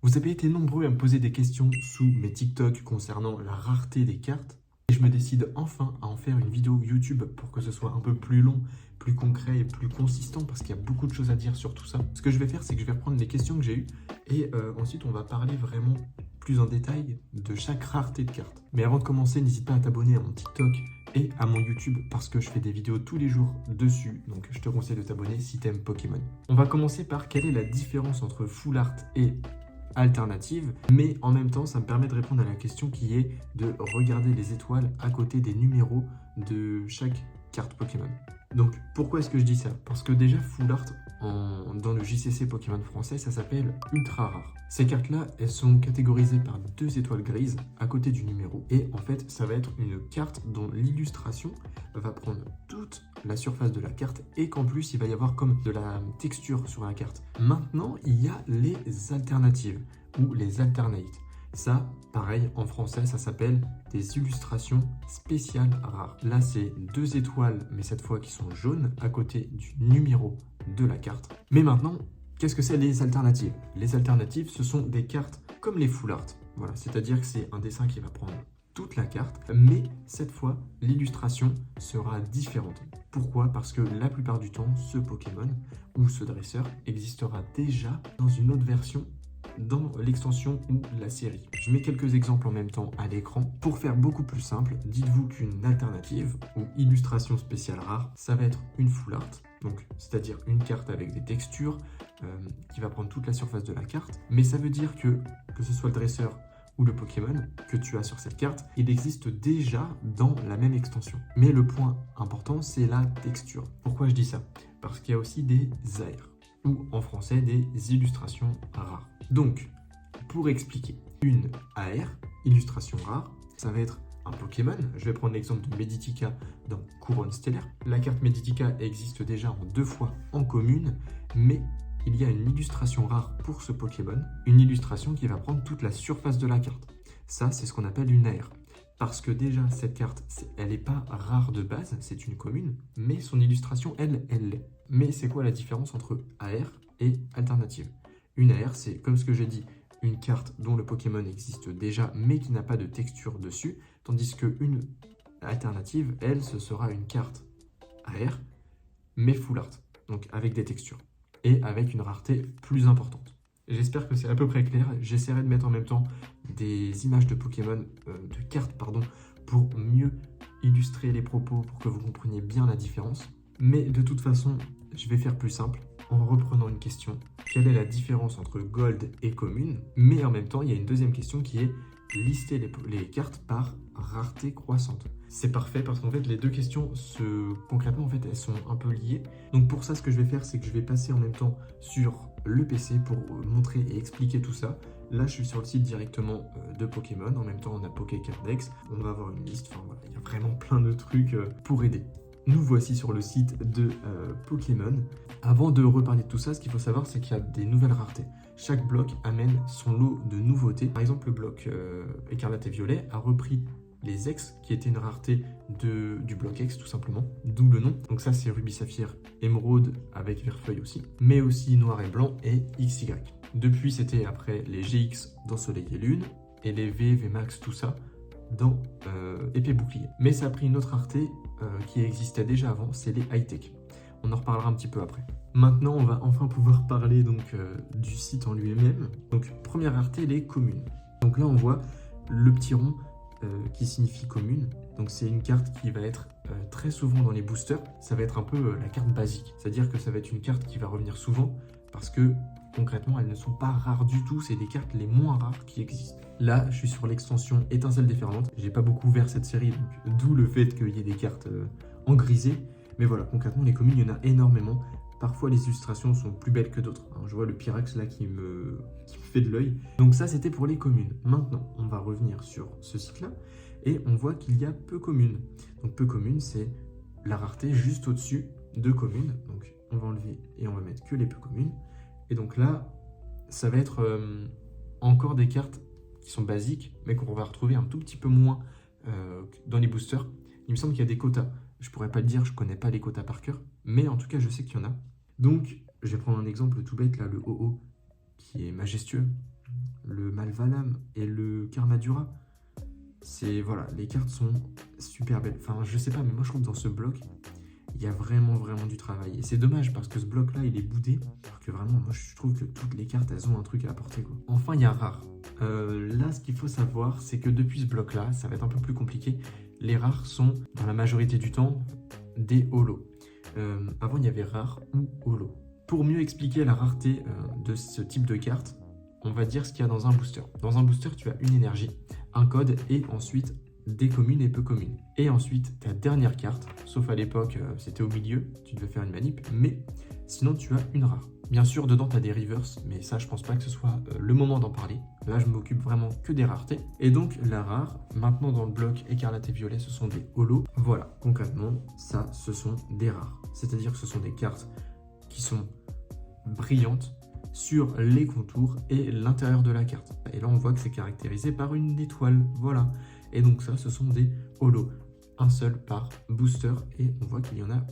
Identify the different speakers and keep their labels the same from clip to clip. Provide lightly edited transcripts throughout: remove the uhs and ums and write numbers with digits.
Speaker 1: Vous avez été nombreux à me poser des questions sous mes TikTok concernant la rareté des cartes. Et je me décide enfin à en faire une vidéo YouTube pour que ce soit un peu plus long, plus concret et plus consistant parce qu'il y a beaucoup de choses à dire sur tout ça. Ce que je vais faire, c'est que je vais reprendre les questions que j'ai eues et ensuite on va parler vraiment plus en détail de chaque rareté de cartes. Mais avant de commencer, n'hésite pas à t'abonner à mon TikTok et à mon YouTube parce que je fais des vidéos tous les jours dessus. Donc je te conseille de t'abonner si t'aimes Pokémon. On va commencer par quelle est la différence entre Full Art et alternative, mais en même temps ça me permet de répondre à la question qui est de regarder les étoiles à côté des numéros de chaque carte Pokémon. Donc pourquoi est-ce que je dis ça? Parce que déjà Full Art dans le JCC Pokémon français ça s'appelle ultra rare. Ces cartes là elles sont catégorisées par 2 étoiles grises à côté du numéro et en fait ça va être une carte dont l'illustration va prendre toute la surface de la carte et qu'en plus il va y avoir comme de la texture sur la carte. Maintenant il y a les alternatives ou les alternates. Ça, pareil, en français, ça s'appelle des illustrations spéciales rares. Là, c'est 2 étoiles, mais cette fois qui sont jaunes, à côté du numéro de la carte. Mais maintenant, qu'est-ce que c'est les alternatives? Les alternatives, ce sont des cartes comme les full art. Voilà, c'est-à-dire que c'est un dessin qui va prendre toute la carte, mais cette fois, l'illustration sera différente. Pourquoi? Parce que la plupart du temps, ce Pokémon ou ce dresseur existera déjà dans une autre version dans l'extension ou la série. Je mets quelques exemples en même temps à l'écran. Pour faire beaucoup plus simple, dites-vous qu'une alternative ou illustration spéciale rare, ça va être une full art, donc c'est-à-dire une carte avec des textures qui va prendre toute la surface de la carte, mais ça veut dire que ce soit le dresseur ou le Pokémon que tu as sur cette carte, il existe déjà dans la même extension. Mais le point important, c'est la texture. Pourquoi je dis ça? Parce qu'il y a aussi des AR, ou en français des illustrations rares. Donc, pour expliquer, une AR, illustration rare, ça va être un Pokémon. Je vais prendre l'exemple de Meditica dans Couronne Stellaire. La carte Meditica existe déjà en 2 fois en commune, mais il y a une illustration rare pour ce Pokémon, une illustration qui va prendre toute la surface de la carte. Ça, c'est ce qu'on appelle une AR. Parce que déjà, cette carte, elle n'est pas rare de base, c'est une commune, mais son illustration, elle l'est. Mais c'est quoi la différence entre AR et alternative? Une AR, c'est, comme ce que j'ai dit, une carte dont le Pokémon existe déjà, mais qui n'a pas de texture dessus, tandis qu'une alternative, elle, ce sera une carte AR, mais full art, donc avec des textures, et avec une rareté plus importante. J'espère que c'est à peu près clair. J'essaierai de mettre en même temps des images de Pokémon, de cartes, pardon, pour mieux illustrer les propos, pour que vous compreniez bien la différence. Mais de toute façon, je vais faire plus simple en reprenant une question. Quelle est la différence entre Gold et commune? Mais en même temps, il y a une deuxième question qui est lister les cartes par rareté croissante. C'est parfait parce qu'en fait, les deux questions, concrètement, en fait, elles sont un peu liées. Donc pour ça, ce que je vais faire, c'est que je vais passer en même temps sur le PC pour montrer et expliquer tout ça. Là, je suis sur le site directement de Pokémon. En même temps, on a Pokécardex. On va avoir une liste. Enfin voilà, il y a vraiment plein de trucs pour aider. Nous voici sur le site de Pokémon. Avant de reparler de tout ça, ce qu'il faut savoir, c'est qu'il y a des nouvelles raretés. Chaque bloc amène son lot de nouveautés. Par exemple, le bloc Écarlate et Violet a repris les X, qui étaient une rareté du bloc X, tout simplement, d'où le nom. Donc ça, c'est Rubis Saphir, Émeraude, avec Verfeuille aussi, mais aussi Noir et Blanc et XY. Depuis, c'était après les GX dans Soleil et Lune, et les V, VMAX, tout ça, dans Épée Bouclier. Mais ça a pris une autre rareté qui existait déjà avant, c'est les high-tech. On en reparlera un petit peu après. Maintenant, on va enfin pouvoir parler donc du site en lui-même. Donc, première rareté, les communes. Donc là, on voit le petit rond qui signifie commune. Donc, c'est une carte qui va être très souvent dans les boosters. Ça va être un peu la carte basique. C'est-à-dire que ça va être une carte qui va revenir souvent parce que concrètement, elles ne sont pas rares du tout. C'est des cartes les moins rares qui existent. Là, je suis sur l'extension Étincelle déferlante. J'ai pas beaucoup ouvert cette série, donc d'où le fait qu'il y ait des cartes en grisé. Mais voilà, concrètement, les communes, il y en a énormément. Parfois, les illustrations sont plus belles que d'autres. Je vois le Pyrax là qui me fait de l'œil. Donc ça, c'était pour les communes. Maintenant, on va revenir sur ce site-là et on voit qu'il y a peu communes. Donc peu communes, c'est la rareté juste au-dessus de communes. Donc on va enlever et on va mettre que les peu communes. Et donc là, ça va être encore des cartes qui sont basiques, mais qu'on va retrouver un tout petit peu moins dans les boosters. Il me semble qu'il y a des quotas. Je pourrais pas le dire, je connais pas les quotas par cœur, mais en tout cas, je sais qu'il y en a. Donc, je vais prendre un exemple tout bête, là, le OO, qui est majestueux. le Malvalam et le Karmadura. Voilà, les cartes sont super belles. Enfin, je sais pas, mais moi je trouve que dans ce bloc, il y a vraiment du travail. Et c'est dommage parce que ce bloc-là, il est boudé. Alors que vraiment, moi je trouve que toutes les cartes, elles ont un truc à apporter, quoi. Enfin, il y a rare. Là, ce qu'il faut savoir, c'est que depuis ce bloc-là, ça va être un peu plus compliqué. Les rares sont, dans la majorité du temps, des holos. Avant, il y avait rare ou holo. Pour mieux expliquer la rareté de ce type de carte, on va dire ce qu'il y a dans un booster. Dans un booster, tu as une énergie, un code et ensuite des communes et peu communes. Et ensuite, ta dernière carte, sauf à l'époque, c'était au milieu, tu devais faire une manip, mais sinon tu as une rare. Bien sûr, dedans, tu as des reverse, mais ça, je pense pas que ce soit le moment d'en parler. Là, je m'occupe vraiment que des raretés. Et donc, la rare, maintenant dans le bloc écarlate et violet, ce sont des holos. Voilà, concrètement, ça, ce sont des rares. C'est-à-dire que ce sont des cartes qui sont brillantes sur les contours et l'intérieur de la carte. Et là, on voit que c'est caractérisé par une étoile, voilà. Et donc ça, ce sont des holos. Un seul par booster, et on voit qu'il y en a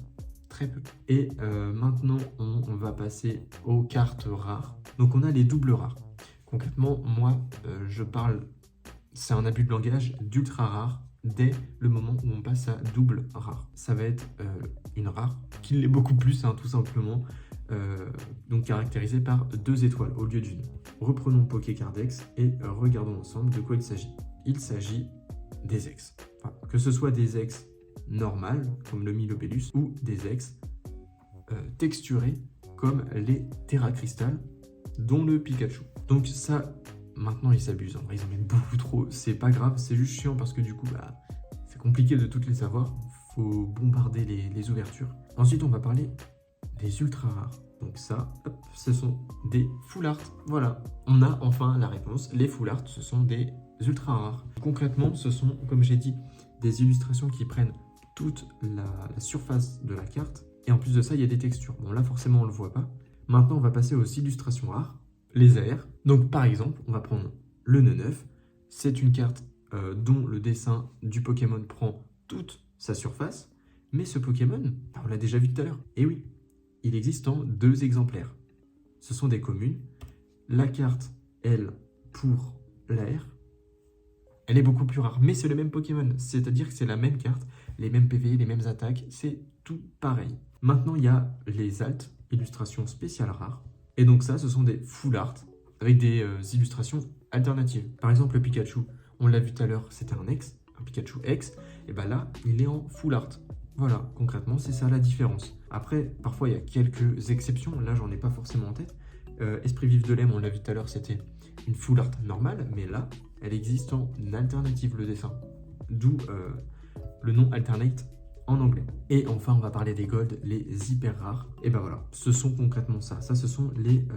Speaker 1: très peu. Et maintenant, on va passer aux cartes rares. Donc on a les doubles rares. Concrètement, moi, je parle, c'est un abus de langage, d'ultra rare dès le moment où on passe à double rare. Ça va être une rare, qui l'est beaucoup plus, hein, tout simplement. Donc caractérisée par 2 étoiles au lieu d'une. Reprenons Pokécardex et regardons ensemble de quoi il s'agit. Il s'agit des ex. Enfin, que ce soit des ex normales, comme le Milobellus, ou des ex texturés, comme les Terra Crystal, dont le Pikachu. Donc ça, maintenant ils s'abusent, en vrai, ils en mettent beaucoup trop, c'est pas grave, c'est juste chiant parce que du coup, c'est compliqué de toutes les savoir, faut bombarder les ouvertures. Ensuite, on va parler des ultra rares. Donc ça, hop, ce sont des full art. Voilà, on a enfin la réponse. Les full art, ce sont des ultra rares. Concrètement, ce sont, comme j'ai dit, des illustrations qui prennent toute la surface de la carte. Et en plus de ça, il y a des textures. Bon, là, forcément, on ne le voit pas. Maintenant, on va passer aux illustrations rares, les AR. Donc, par exemple, on va prendre le Neneuf. C'est une carte dont le dessin du Pokémon prend toute sa surface. Mais ce Pokémon, on l'a déjà vu tout à l'heure. Et oui, il existe en 2 exemplaires. Ce sont des communes. La carte, elle, pour l'AR, elle est beaucoup plus rare. Mais c'est le même Pokémon. C'est-à-dire que c'est la même carte, les mêmes PV, les mêmes attaques. C'est tout pareil. Maintenant, il y a les alt, illustrations spéciales rares. Et donc ça, ce sont des full art avec des illustrations alternatives. Par exemple, le Pikachu, on l'a vu tout à l'heure, c'était un Pikachu X. Et bien là, il est en full art. Voilà, concrètement, c'est ça la différence. Après, parfois, il y a quelques exceptions. Là, j'en ai pas forcément en tête. Esprit vif de Lem, on l'a vu tout à l'heure, c'était une full art normale. Mais là, elle existe en alternative, le dessin. D'où le nom alternate en anglais. Et enfin, on va parler des gold, les hyper rares. Et ben voilà, ce sont concrètement ça. Ça, ce sont les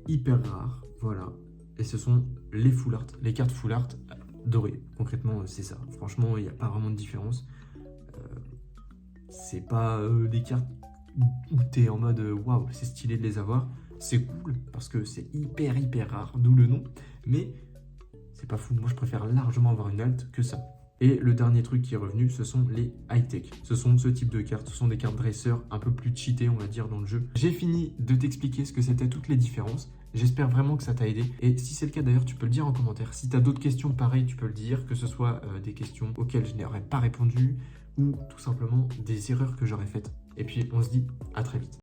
Speaker 1: hyper rares. Voilà. Et ce sont les full art, les cartes full art dorées. Concrètement, c'est ça. Franchement, il n'y a pas vraiment de différence. C'est pas des cartes où t'es en mode waouh, c'est stylé de les avoir. C'est cool parce que c'est hyper rare, d'où le nom. Mais c'est pas fou. Moi, je préfère largement avoir une alt que ça. Et le dernier truc qui est revenu, ce sont les high-tech. Ce sont ce type de cartes. Ce sont des cartes dresseurs un peu plus cheatées, on va dire, dans le jeu. J'ai fini de t'expliquer ce que c'était toutes les différences. J'espère vraiment que ça t'a aidé. Et si c'est le cas d'ailleurs, tu peux le dire en commentaire. Si tu as d'autres questions, pareil, tu peux le dire. Que ce soit des questions auxquelles je n'aurais pas répondu ou tout simplement des erreurs que j'aurais faites. Et puis, on se dit à très vite.